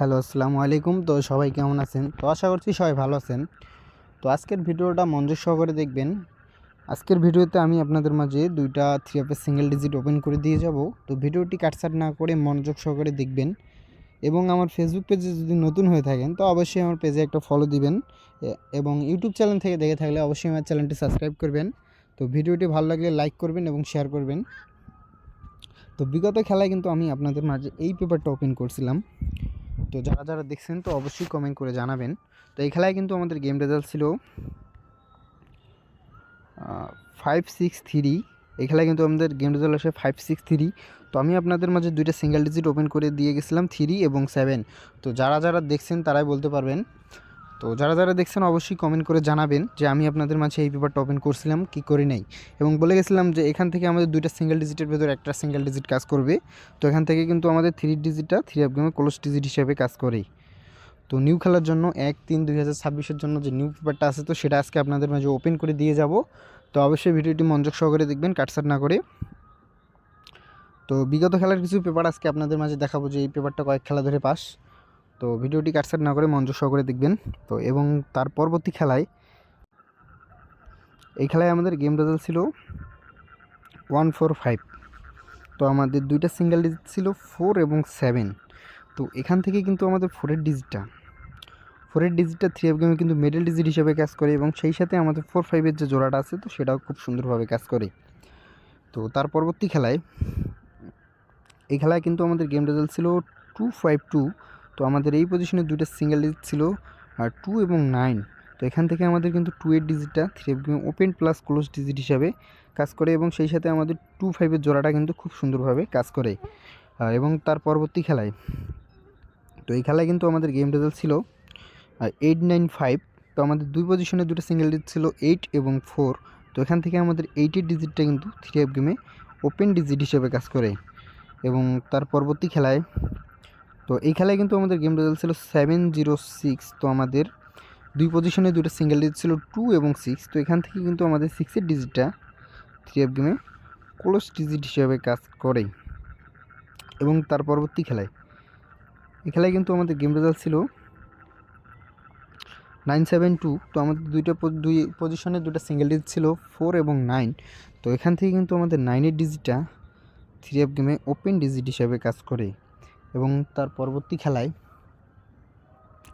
Hello, আসসালামু আলাইকুম। তো সবাই কেমন আছেন? তো আশা করছি সবাই ভালো আছেন। তো আজকের ভিডিওটা মনোযোগ সহকারে দেখবেন। আজকের ভিডিওতে আমি আপনাদের মাঝে 2টা 3F এর সিঙ্গেল ডিজিট ওপেন করে দিয়ে যাব। তো ভিডিওটি কাটছাঁট না করে মনোযোগ সহকারে দেখবেন এবং আমার ফেসবুক পেজে যদি নতুন হয়ে থাকেন তো অবশ্যই আমার পেজে একটা ফলো দিবেন এবং ইউটিউব চ্যানেল থেকে দেখে থাকলে অবশ্যই আমার চ্যানেলটি সাবস্ক্রাইব করবেন। তো ভিডিওটি ভালো লাগলে লাইক করবেন এবং শেয়ার করবেন। তো বিগত খেলায় কিন্তু আমি আপনাদের মাঝে এই পেপারটা ওপেন করছিলাম। তো যারা দেখছেন তো অবশ্যই কমেন্ট করে জানাবেন। তো এই খেলায় কিন্তু আমাদের গেম রেজাল্ট ছিল 5-6-3। এই খেলায় কিন্তু আমাদের গেম রেজাল্ট আসে 5-6-3। তো আমি আপনাদের মাঝে 2টা সিঙ্গেল ডিজিট ওপেন করে দিয়ে গেছিলাম 3 এবং 7। তো যারা দেখছেন তারাই বলতে পারবেন। তো যারা দেখছেন অবশ্যই কমেন্ট করে জানাবেন যে আমি আপনাদের মাঝে এই পেপারটা ওপেন করছিলাম কি করি নাই, এবং বলে গেছিলাম যে এখান থেকে আমাদের 2টা সিঙ্গেল ডিজিটের ভেতর একটা সিঙ্গেল ডিজিট কাজ করবে। তো এখান থেকে কিন্তু আমাদের 3 ডিজিটটা 3 গেমে ক্লোজ ডিজিট হিসেবে কাজ করে। তো নিউ খেলার জন্য 1-3-2026-এর জন্য যে নিউ পেপারটা আছে তো সেটা আজকে আপনাদের মাঝে ওপেন করে দিয়ে যাব। তো অবশ্যই ভিডিওটি মনোযোগ সহকারে দেখবেন, কাটছাঁট না করে। তো বিগত খেলার কিছু পেপার আজকে আপনাদের মাঝে দেখাবো যে এই পেপারটা কয়েক খেলা ধরে পাস। তো ভিডিওটি কাটছাঁট না করে মনোযোগ সহকারে দেখবেন। তো এবং তার পরবর্তী খেলায় এই খেলায় আমাদের গেম রেজাল্ট ছিল 1-4-5। তো আমাদের 2টা সিঙ্গেল ডিজিট ছিল 4 এবং 7। তো এখান থেকে কিন্তু আমাদের 4 ডিজিটটা 3 গেমে কিন্তু মিডল ডিজিট হিসেবে কাজ করে এবং সেই সাথে আমাদের 4-5-এর যে জোড়াটা আছে তো সেটাও খুব সুন্দরভাবে কাজ করে। তো তার পরবর্তী খেলায় এই খেলায় কিন্তু আমাদের গেম রেজাল্ট ছিল 2-5-2। তো আমাদের এই পজিশনে 2টা সিঙ্গেল ডিজিট ছিল 2 এবং 9। তো এখান থেকে আমাদের কিন্তু 2-8 ডিজিটটা 3 গেমে ওপেন প্লাস ক্লোজ ডিজিট হিসাবে কাজ করে এবং সেই সাথে আমাদের 2-5-এর জোড়াটা কিন্তু খুব সুন্দরভাবে কাজ করে। এবং তার পরবর্তী খেলায় তো এই খেলায় কিন্তু আমাদের গেম রেজাল্ট ছিল 8-9-5। তো আমাদের দুই পজিশনে 2টা সিঙ্গেল ডিজিট ছিল 8 এবং 4। তো এখান থেকে আমাদের 8-এর ডিজিটটা কিন্তু 3 গেমে ওপেন ডিজিট হিসেবে কাজ করে। এবং তার পরবর্তী খেলায় তো এই খেলায় কিন্তু আমাদের গেম রেজাল্ট ছিল 7-0-6। তো আমাদের দুই পজিশনে 2টা সিঙ্গেল ডিজিট ছিল 2 এবং 6। তো এখান থেকে কিন্তু আমাদের 6-এর ডিজিটটা 3 গেমে ক্লোজ ডিজিট হিসেবে কাজ করে। এবং তার পরবর্তী খেলায় এই খেলায় কিন্তু আমাদের গেম রেজাল্ট ছিল 9-7-2। তো আমাদের দুই পজিশনে 2টা সিঙ্গেল ডিজিট ছিল 4 এবং 9। তো এখান থেকে কিন্তু আমাদের 9-এর ডিজিটটা 3 গেমে ওপেন ডিজিট হিসেবে কাজ করে। এবং তার পরবর্তী খেলায়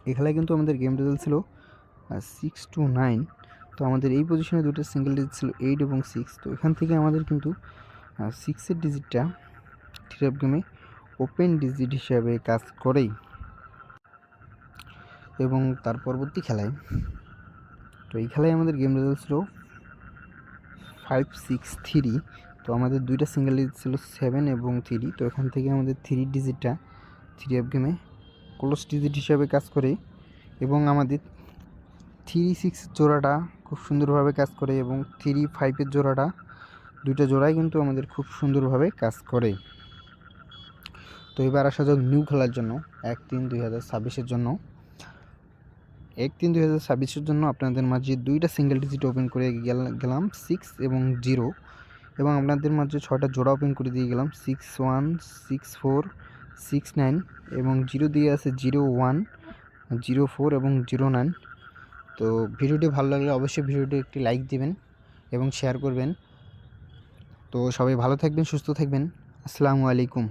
এই খেলায় কিন্তু আমাদের গেম রেজাল্ট ছিল 6-9। তো আমাদের এই পজিশনে 2টা সিঙ্গেল ডিজিট ছিল 8 এবং 6। তো এখান থেকে আমাদের কিন্তু 6-এর ডিজিটটা 3 গেমে ওপেন ডিজিট হিসাবে কাজ করেই। এবং তার পরবর্তী খেলায় তো এই খেলায় আমাদের গেম রেজাল্ট ছিল 5-6-3। তো আমাদের 2টা সিঙ্গেল ডিজিট ছিল 7 এবং 3। তো এখান থেকে আমাদের 3 ডিজিটটা 3 গেমে ক্লোজ ডিজিট হিসাবে কাজ করে এবং আমাদের 3-6 জোড়াটা খুব সুন্দরভাবে কাজ করে এবং 3-5-এর জোড়াটা 2টা জোড়াই কিন্তু আমাদের খুব সুন্দরভাবে কাজ করে। তো এবার আসা যাক নিউ খেলার জন্য 1-3-2026-এর জন্য। 1-3-2026-এর জন্য আপনাদের মাঝে 2টা সিঙ্গেল ডিজিট ওপেন করে গেলাম 6 এবং 0, এবং আপনাদের মাঝে 6টা জোড়া ওপেন করে দিয়ে গেলাম 6-1, 6-4, 6-9 এবং 0 দিয়ে আছে 0-1, 0-4 এবং 0-9। তো ভিডিওটি ভালো লাগলে অবশ্যই ভিডিওটি একটি লাইক দিবেন এবং শেয়ার করবেন। তো সবাই ভালো থাকবেন, সুস্থ থাকবেন। আসসালামু আলাইকুম।